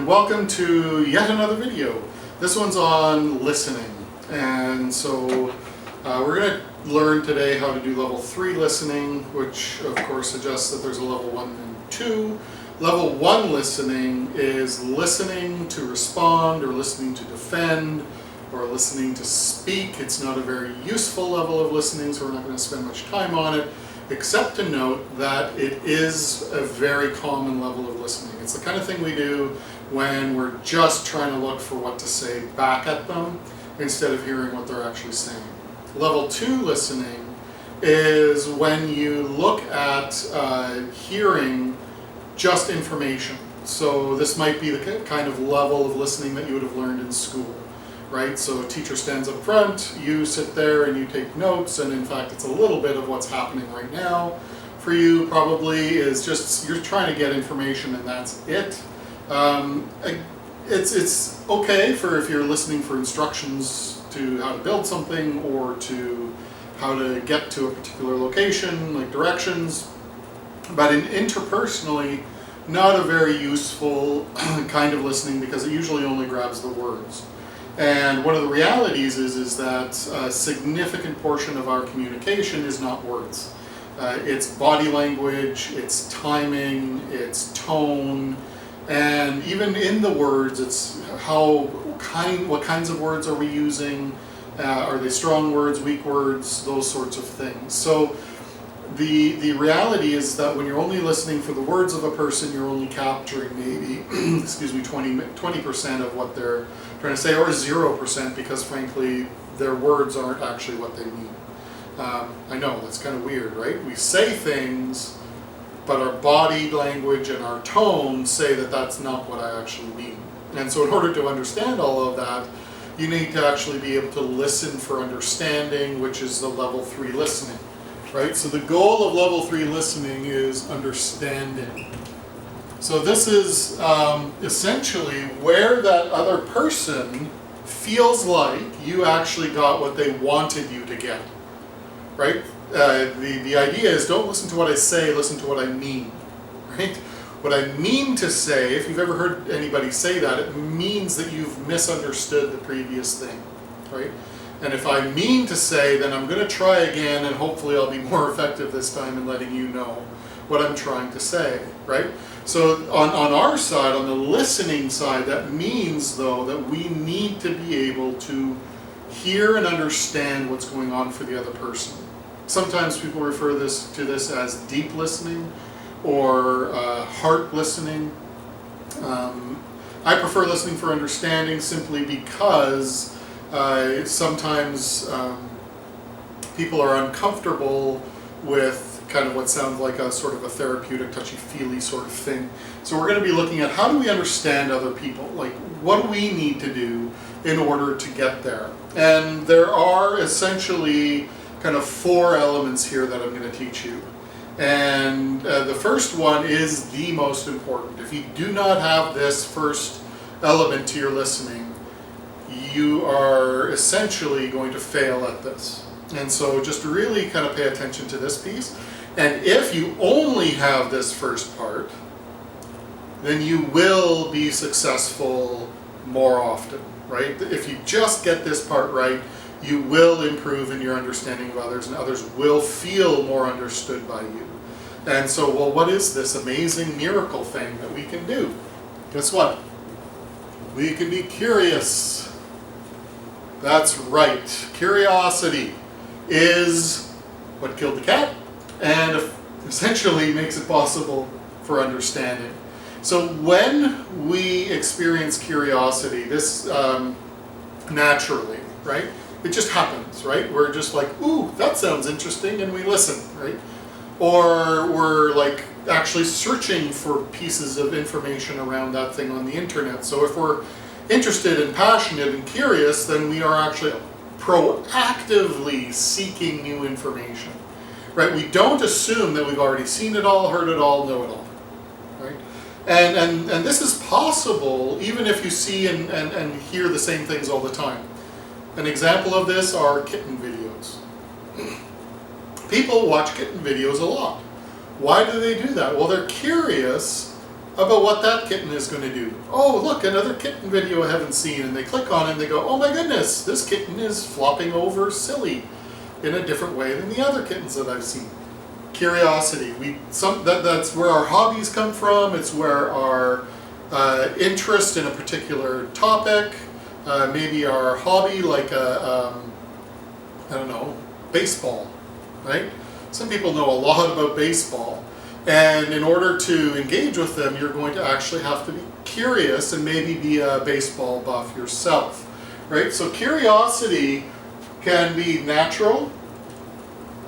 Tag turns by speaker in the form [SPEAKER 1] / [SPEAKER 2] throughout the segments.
[SPEAKER 1] and welcome to yet another video. This one's on listening, and so we're going to learn today how to do level 3 listening, which of course suggests that there's a level 1 and 2. Level 1 listening is listening to respond, or listening to defend, or listening to speak. It's not a very useful level of listening, so we're not going to spend much time on it, except to note that it is a very common level of listening. It's the kind of thing we do when we're just trying to look for what to say back at them instead of hearing what they're actually saying. Level 2 listening is when you look at hearing just information. So this might be the kind of level of listening that you would have learned in school, right? So a teacher stands up front, you sit there and you take notes, and in fact it's a little bit of what's happening right now for you probably, is just you're trying to get information and that's it. It's okay for if you're listening for instructions to how to build something or to how to get to a particular location, like directions, but interpersonally, not a very useful kind of listening, because it usually only grabs the words. And one of the realities is that a significant portion of our communication is not words. It's body language, it's timing, it's tone, and even in the words, it's what kinds of words are we using? Are they strong words, weak words, those sorts of things. So the reality is that when you're only listening for the words of a person, you're only capturing maybe, 20% of what they're trying to say, or 0%, because frankly, their words aren't actually what they mean. I know, that's kind of weird, right? We say things, but our body language and our tone say that that's not what I actually mean. And so in order to understand all of that, you need to actually be able to listen for understanding, which is the level 3 listening, right? So the goal of level 3 listening is understanding. So this is essentially where that other person feels like you actually got what they wanted you to get, right? The idea is, don't listen to what I say, listen to what I mean, right? What I mean to say, if you've ever heard anybody say that, it means that you've misunderstood the previous thing, right? And if I mean to say, then I'm going to try again, and hopefully I'll be more effective this time in letting you know what I'm trying to say, right? So on our side, on the listening side, that means, though, that we need to be able to hear and understand what's going on for the other person. Sometimes people refer to this as deep listening or heart listening. I prefer listening for understanding, simply because sometimes people are uncomfortable with kind of what sounds like a sort of a therapeutic, touchy-feely sort of thing. So we're going to be looking at, how do we understand other people? Like, what do we need to do in order to get there? And there are essentially kind of 4 elements here that I'm going to teach you. And the first one is the most important. If you do not have this first element to your listening, you are essentially going to fail at this. And so just really kind of pay attention to this piece. And if you only have this first part, then you will be successful more often, right? If you just get this part right, you will improve in your understanding of others, and others will feel more understood by you. And so, well, what is this amazing miracle thing that we can do? Guess what? We can be curious. That's right. Curiosity is what killed the cat, and essentially makes it possible for understanding. So when we experience curiosity, this naturally, right? It just happens, right? We're just like, ooh, that sounds interesting, and we listen, right? Or we're like actually searching for pieces of information around that thing on the internet. So if we're interested and passionate and curious, then we are actually proactively seeking new information, right? We don't assume that we've already seen it all, heard it all, know it all, right? And this is possible even if you see and hear the same things all the time. An example of this are kitten videos. People watch kitten videos a lot. Why do they do that? Well, they're curious about what that kitten is going to do. Oh, look, another kitten video I haven't seen. And they click on it and they go, oh my goodness, this kitten is flopping over silly in a different way than the other kittens that I've seen. Curiosity. That's where our hobbies come from. It's where our interest in a particular topic, maybe our hobby, like I don't know, baseball, right? Some people know a lot about baseball, and in order to engage with them, you're going to actually have to be curious and maybe be a baseball buff yourself, right? So curiosity can be natural,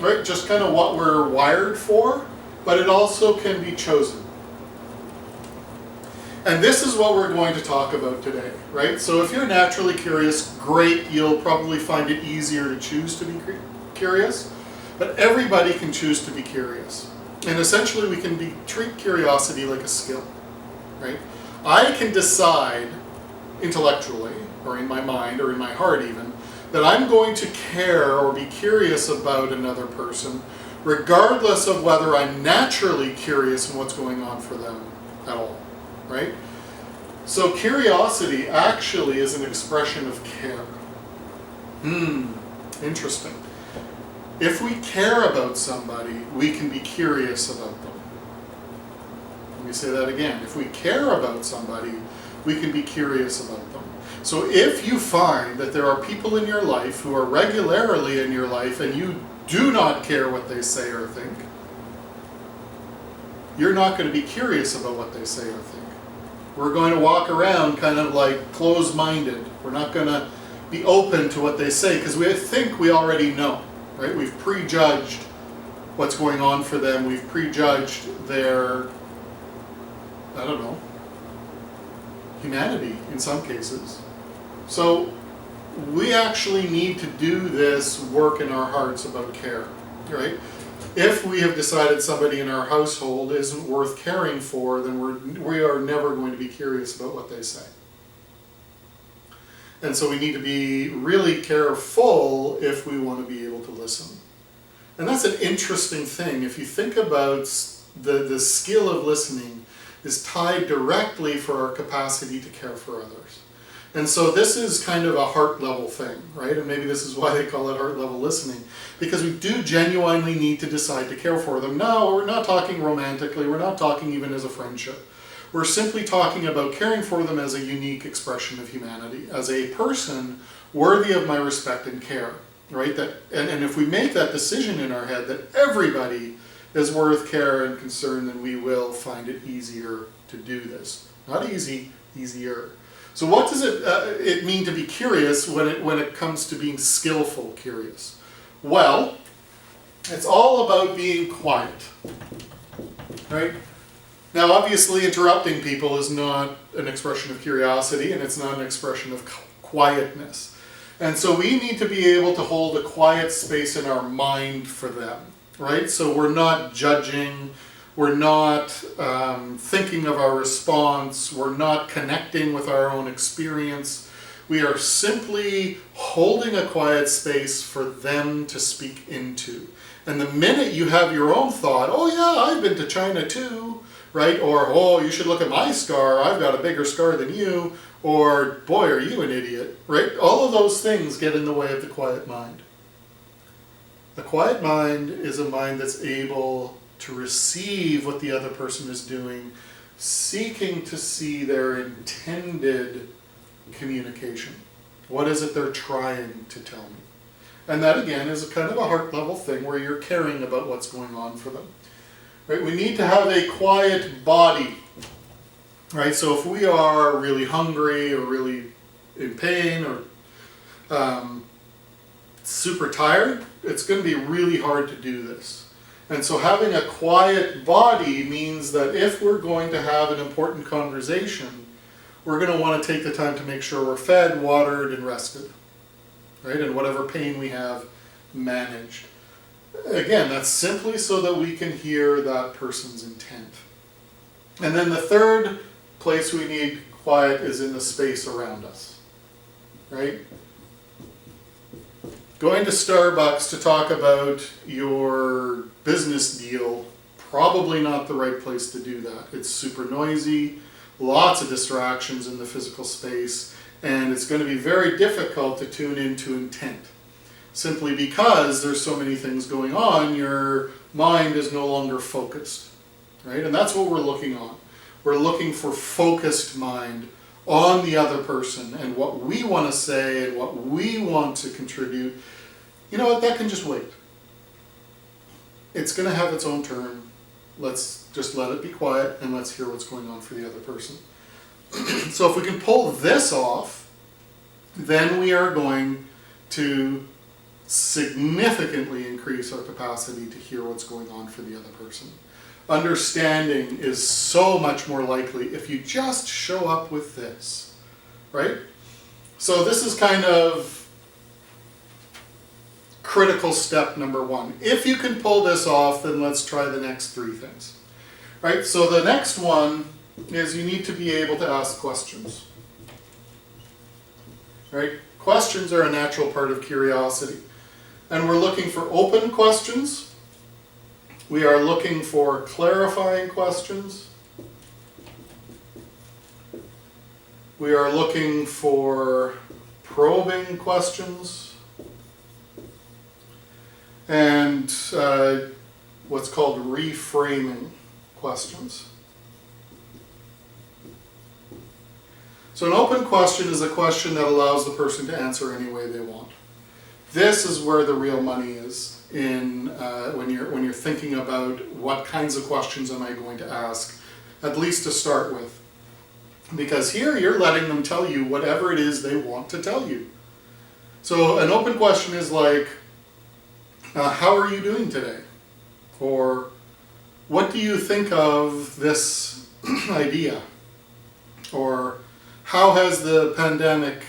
[SPEAKER 1] right? Just kind of what we're wired for, but it also can be chosen. And this is what we're going to talk about today, right? So if you're naturally curious, great, you'll probably find it easier to choose to be curious, but everybody can choose to be curious. And essentially we can treat curiosity like a skill, right? I can decide intellectually, or in my mind, or in my heart even, that I'm going to care or be curious about another person, regardless of whether I'm naturally curious in what's going on for them at all. Right? So curiosity actually is an expression of care. Interesting. If we care about somebody, we can be curious about them. Let me say that again. If we care about somebody, we can be curious about them. So if you find that there are people in your life who are regularly in your life and you do not care what they say or think, you're not going to be curious about what they say or think. We're going to walk around kind of like closed-minded. We're not going to be open to what they say because we think we already know, right? We've prejudged what's going on for them. We've prejudged their, I don't know, humanity in some cases. So we actually need to do this work in our hearts about care, right? If we have decided somebody in our household isn't worth caring for, then we are never going to be curious about what they say. And so we need to be really careful if we want to be able to listen. And that's an interesting thing. If you think about the skill of listening is tied directly for our capacity to care for others. And so this is kind of a heart level thing, right? And maybe this is why they call it heart level listening, because we do genuinely need to decide to care for them. No, we're not talking romantically, we're not talking even as a friendship. We're simply talking about caring for them as a unique expression of humanity, as a person worthy of my respect and care, right? And if we make that decision in our head that everybody is worth care and concern, then we will find it easier to do this. Not easy, easier. So what does it mean to be curious when it comes to being skillful curious? Well, it's all about being quiet, right? Now obviously interrupting people is not an expression of curiosity, and it's not an expression of quietness. And so we need to be able to hold a quiet space in our mind for them, right? So we're not judging, we're not thinking of our response, we're not connecting with our own experience. We are simply holding a quiet space for them to speak into. And the minute you have your own thought, oh yeah, I've been to China too, right? Or, oh, you should look at my scar, I've got a bigger scar than you, or, boy, are you an idiot, right? All of those things get in the way of the quiet mind. The quiet mind is a mind that's able to receive what the other person is doing, seeking to see their intended communication. What is it they're trying to tell me? And that again is a kind of a heart level thing where you're caring about what's going on for them. Right? We need to have a quiet body. Right? So if we are really hungry or really in pain or super tired, it's going to be really hard to do this. And so having a quiet body means that if we're going to have an important conversation, we're going to want to take the time to make sure we're fed, watered, and rested, right? And whatever pain we have, managed. Again, that's simply so that we can hear that person's intent. And then the third place we need quiet is in the space around us, right? Going to Starbucks to talk about your business deal probably not the right place to do that. It's super noisy, lots of distractions in the physical space, and it's going to be very difficult to tune into intent. Simply because there's so many things going on, your mind is no longer focused, right? And that's what we're looking on. We're looking for focused mind on the other person and what we want to say and what we want to contribute. You know what, that can just wait. It's going to have its own turn. Let's just let it be quiet and let's hear what's going on for the other person. So if we can pull this off, then we are going to significantly increase our capacity to hear what's going on for the other person. Understanding is so much more likely if you just show up with this, right? So this is kind of critical step number one. If you can pull this off, then let's try the next three things, right? So the next one is you need to be able to ask questions, right? Questions are a natural part of curiosity. And we're looking for open questions. We are looking for clarifying questions. We are looking for probing questions. And what's called reframing questions. So an open question is a question that allows the person to answer any way they want. This is where the real money is in when you're thinking about what kinds of questions am I going to ask, at least to start with. Because here you're letting them tell you whatever it is they want to tell you. So an open question is like, how are you doing today? Or what do you think of this idea? Or how has the pandemic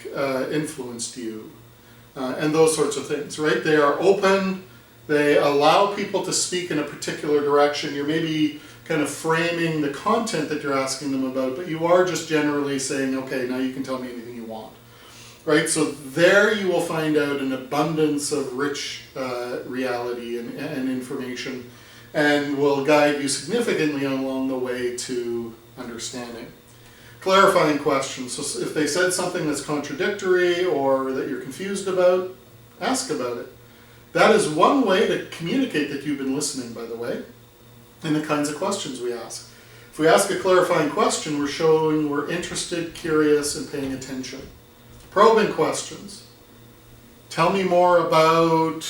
[SPEAKER 1] influenced you? And those sorts of things, right? They are open, they allow people to speak in a particular direction. You're maybe kind of framing the content that you're asking them about, but you are just generally saying, okay, now you can tell me anything you want, right? So there you will find out an abundance of rich reality and information, and will guide you significantly along the way to understanding. Clarifying questions. So if they said something that's contradictory or that you're confused about, ask about it. That is one way to communicate that you've been listening, by the way, in the kinds of questions we ask. If we ask a clarifying question, we're showing we're interested, curious, and paying attention. Probing questions. Tell me more about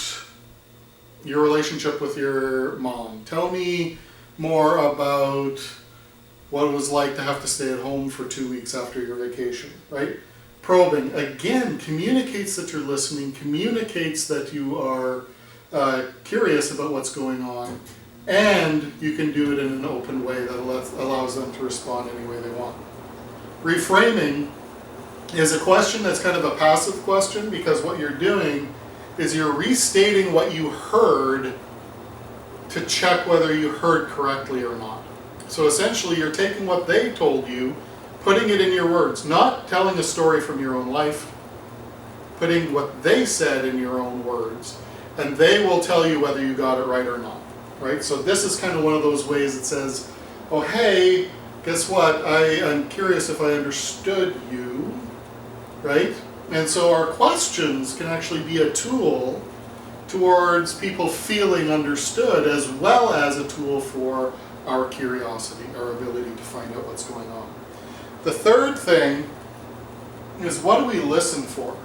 [SPEAKER 1] your relationship with your mom. Tell me more about what it was like to have to stay at home for 2 weeks after your vacation, right? Probing, again, communicates that you're listening, communicates that you are curious about what's going on, and you can do it in an open way that allows them to respond any way they want. Reframing is a question that's kind of a passive question, because what you're doing is you're restating what you heard to check whether you heard correctly or not. So essentially you're taking what they told you, putting it in your words, not telling a story from your own life, putting what they said in your own words, and they will tell you whether you got it right or not, right? So this is kind of one of those ways that says, oh hey, guess what, I'm curious if I understood you, right? And so our questions can actually be a tool towards people feeling understood, as well as a tool for our curiosity, our ability to find out what's going on. The third thing is, what do we listen for?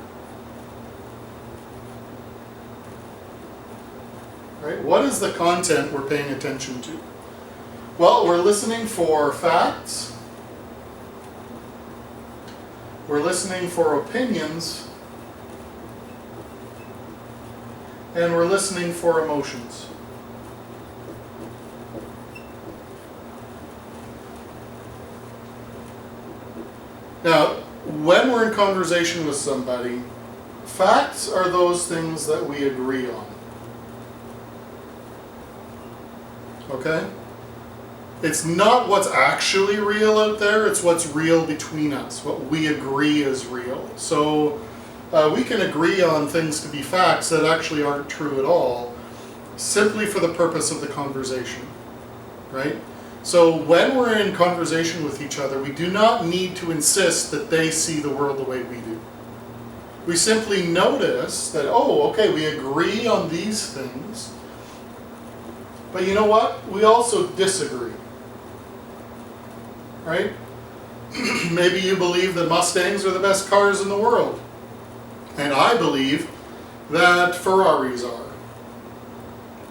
[SPEAKER 1] Right? What is the content we're paying attention to? Well, we're listening for facts, we're listening for opinions, and we're listening for emotions. Now, when we're in conversation with somebody, facts are those things that we agree on. Okay? It's not what's actually real out there, it's what's real between us, what we agree is real. So we can agree on things to be facts that actually aren't true at all, simply for the purpose of the conversation. right? So when we're in conversation with each other, we do not need to insist that they see the world the way we do. We simply notice that, oh, okay, we agree on these things, but you know what? We also disagree, right? Maybe you believe that Mustangs are the best cars in the world, and I believe that Ferraris are.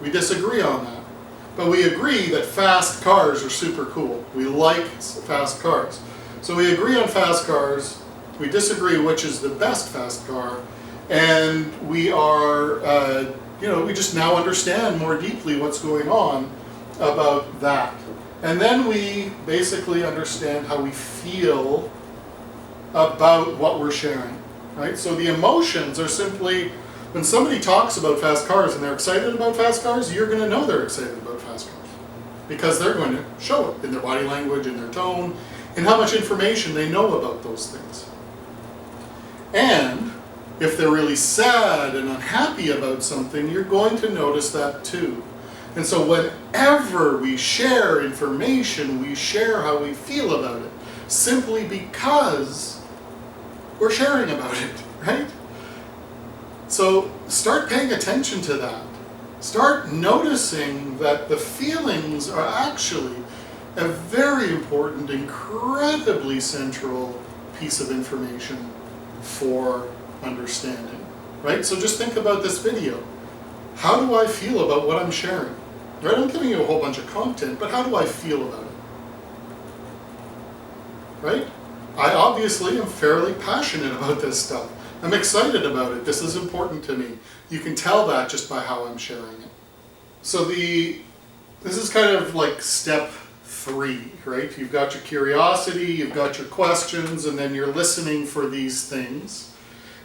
[SPEAKER 1] We disagree on that. But we agree that fast cars are super cool. We like fast cars. So we agree on fast cars, we disagree which is the best fast car, and we are, we just now understand more deeply what's going on about that. And then we basically understand how we feel about what we're sharing, right? So the emotions are simply, when somebody talks about fast cars and they're excited about fast cars, you're going to know they're excited about fast cars. Because they're going to show it in their body language, in their tone, and how much information they know about those things. And if they're really sad and unhappy about something, you're going to notice that too. And so whenever we share information, we share how we feel about it, simply because we're sharing about it, right? So start paying attention to that. Start noticing that the feelings are actually a very important, incredibly central piece of information for understanding, right? So just think about this video. How do I feel about what I'm sharing? Right? I'm giving you a whole bunch of content, but how do I feel about it? Right? I obviously am fairly passionate about this stuff. I'm excited about it. This is important to me. You can tell that just by how I'm sharing it. So this is kind of like step 3, right? You've got your curiosity, you've got your questions, and then you're listening for these things.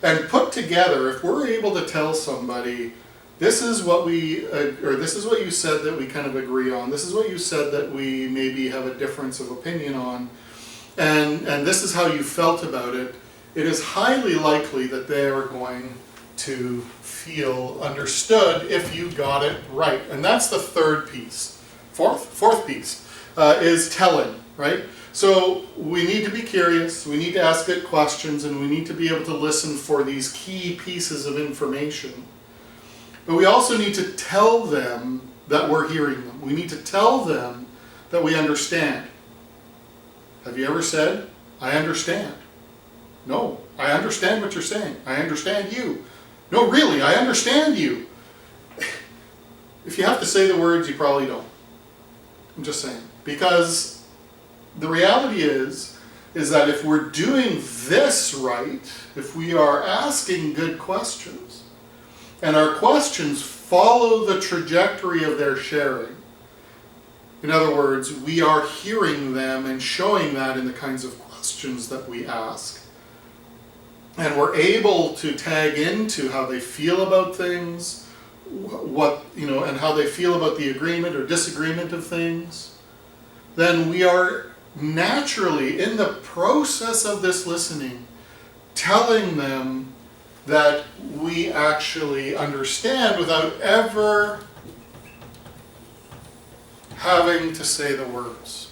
[SPEAKER 1] And put together, if we're able to tell somebody, this is what this is what you said that we kind of agree on, this is what you said that we maybe have a difference of opinion on, and this is how you felt about it, it is highly likely that they are going to feel understood if you got it right. And that's the third piece. Fourth piece is telling, right? So we need to be curious, we need to ask good questions, and we need to be able to listen for these key pieces of information. But we also need to tell them that we're hearing them. We need to tell them that we understand. Have you ever said, I understand? No, I understand what you're saying. I understand you. No, really, I understand you. If you have to say the words, you probably don't. I'm just saying. Because the reality is that if we're doing this right, if we are asking good questions, and our questions follow the trajectory of their sharing, in other words, we are hearing them and showing that in the kinds of questions that we ask, and we're able to tag into how they feel about things, and how they feel about the agreement or disagreement of things, then we are naturally, in the process of this listening, telling them that we actually understand without ever having to say the words.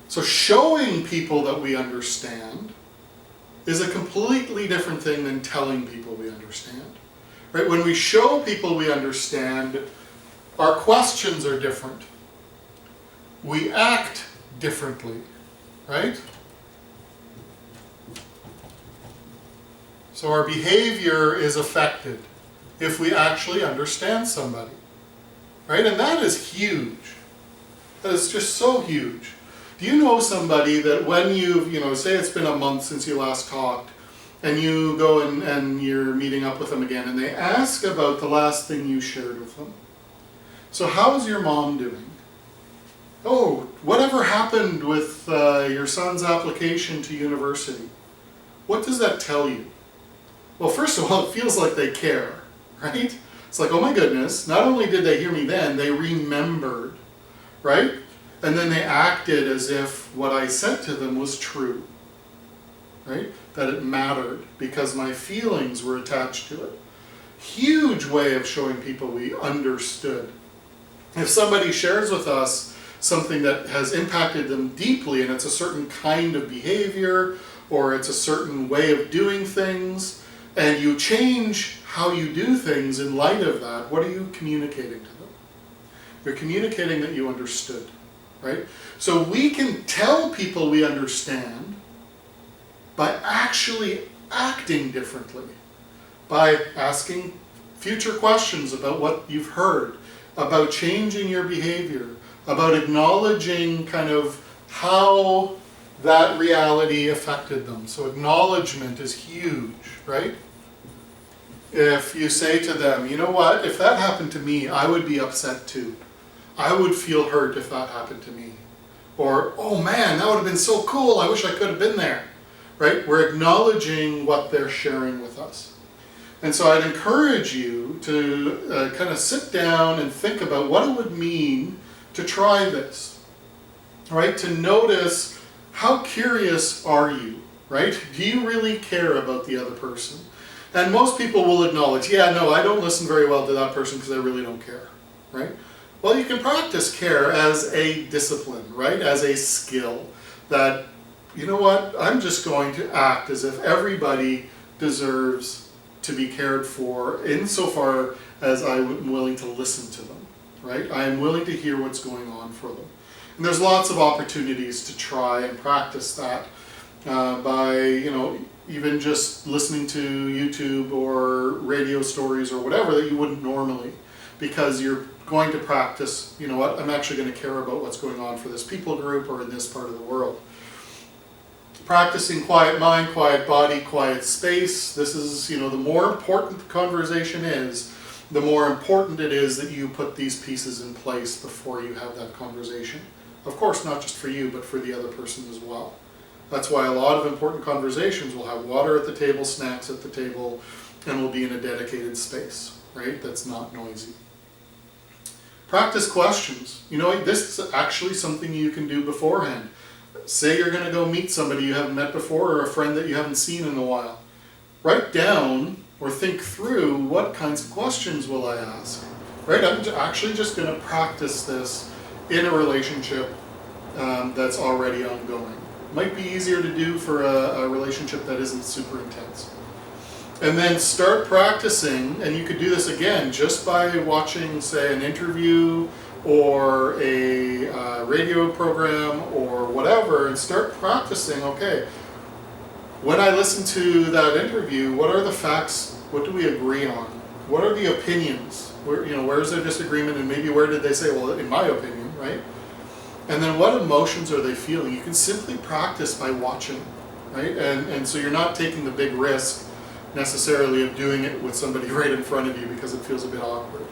[SPEAKER 1] So showing people that we understand is a completely different thing than telling people we understand. Right? When we show people we understand, our questions are different. We act differently, right? So our behavior is affected if we actually understand somebody, right? And that is huge. That is just so huge. Do you know somebody that when you've, say it's been a month since you last talked, and you go and you're meeting up with them again, and they ask about the last thing you shared with them. So how's your mom doing? Oh, whatever happened with your son's application to university? What does that tell you? Well, first of all, it feels like they care, right? It's like, oh my goodness, not only did they hear me then, they remembered, right? And then they acted as if what I said to them was true, right? That it mattered because my feelings were attached to it. Huge way of showing people we understood. If somebody shares with us something that has impacted them deeply, and it's a certain kind of behavior, or it's a certain way of doing things, and you change how you do things in light of that, what are you communicating to them? You're communicating that you understood, right? So we can tell people we understand by actually acting differently, by asking future questions about what you've heard, about changing your behavior, about acknowledging kind of how that reality affected them. So acknowledgement is huge, right? If you say to them, you know what, if that happened to me, I would be upset too. I would feel hurt if that happened to me. Or, oh man, that would have been so cool, I wish I could have been there. Right? We're acknowledging what they're sharing with us. And so I'd encourage you to kind of sit down and think about what it would mean to try this. Right? To notice, how curious are you? Right? Do you really care about the other person? And most people will acknowledge, yeah, no, I don't listen very well to that person because I really don't care. Right? Well, you can practice care as a discipline, right? As a skill that, you know what, I'm just going to act as if everybody deserves to be cared for insofar as I'm willing to listen to them, right? I am willing to hear what's going on for them. And there's lots of opportunities to try and practice that by, even just listening to YouTube or radio stories or whatever that you wouldn't normally, because you're going to practice, you know what, I'm actually going to care about what's going on for this people group or in this part of the world. Practicing quiet mind, quiet body, quiet space. This is, the more important the conversation is, the more important it is that you put these pieces in place before you have that conversation. Of course, not just for you, but for the other person as well. That's why a lot of important conversations will have water at the table, snacks at the table, and will be in a dedicated space, right? That's not noisy. Practice questions. This is actually something you can do beforehand. Say you're going to go meet somebody you haven't met before or a friend that you haven't seen in a while. Write down or think through what kinds of questions will I ask. Right? I'm actually just going to practice this in a relationship that's already ongoing. Might be easier to do for a relationship that isn't super intense. And then start practicing, and you could do this again just by watching, say, an interview or a radio program or whatever, and start practicing, okay, when I listen to that interview, what are the facts, what do we agree on? What are the opinions? Where's their disagreement, and maybe where did they say, well, in my opinion, right? And then what emotions are they feeling? You can simply practice by watching, right? And so you're not taking the big risk necessarily of doing it with somebody right in front of you because it feels a bit awkward.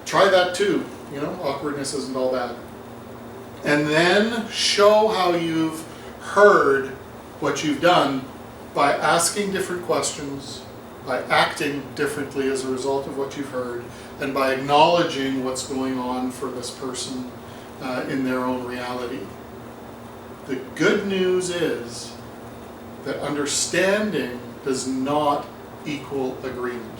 [SPEAKER 1] Try that too. Awkwardness isn't all bad. And then show how you've heard what you've done by asking different questions, by acting differently as a result of what you've heard, and by acknowledging what's going on for this person in their own reality. The good news is that understanding does not equal agreement.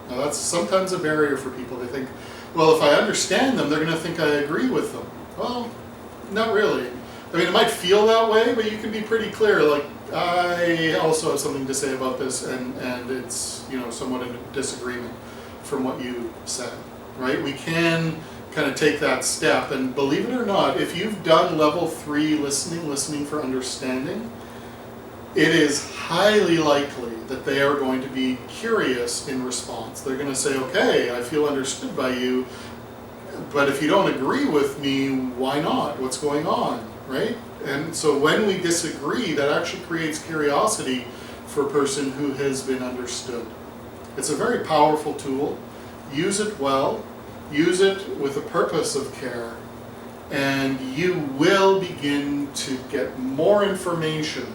[SPEAKER 1] Now that's sometimes a barrier for people. They think, well, if I understand them, they're going to think I agree with them. Well, not really. I mean, it might feel that way, but you can be pretty clear, like, I also have something to say about this, and it's, somewhat in disagreement from what you said, right? We can kind of take that step, and believe it or not, if you've done level 3 listening for understanding, it is highly likely that they are going to be curious in response. They're going to say, okay, I feel understood by you, but if you don't agree with me, why not? What's going on, right? And so when we disagree, that actually creates curiosity for a person who has been understood. It's a very powerful tool. Use it well. Use it with a purpose of care, and you will begin to get more information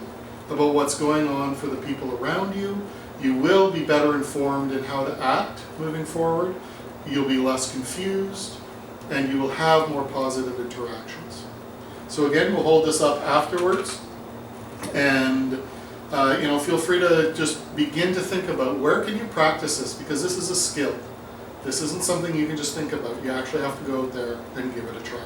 [SPEAKER 1] about what's going on for the people around you. You will be better informed in how to act moving forward. You'll be less confused, and you will have more positive interactions. So again, we'll hold this up afterwards, and feel free to just begin to think about where can you practice this, because this is a skill. This isn't something you can just think about. You actually have to go out there and give it a try.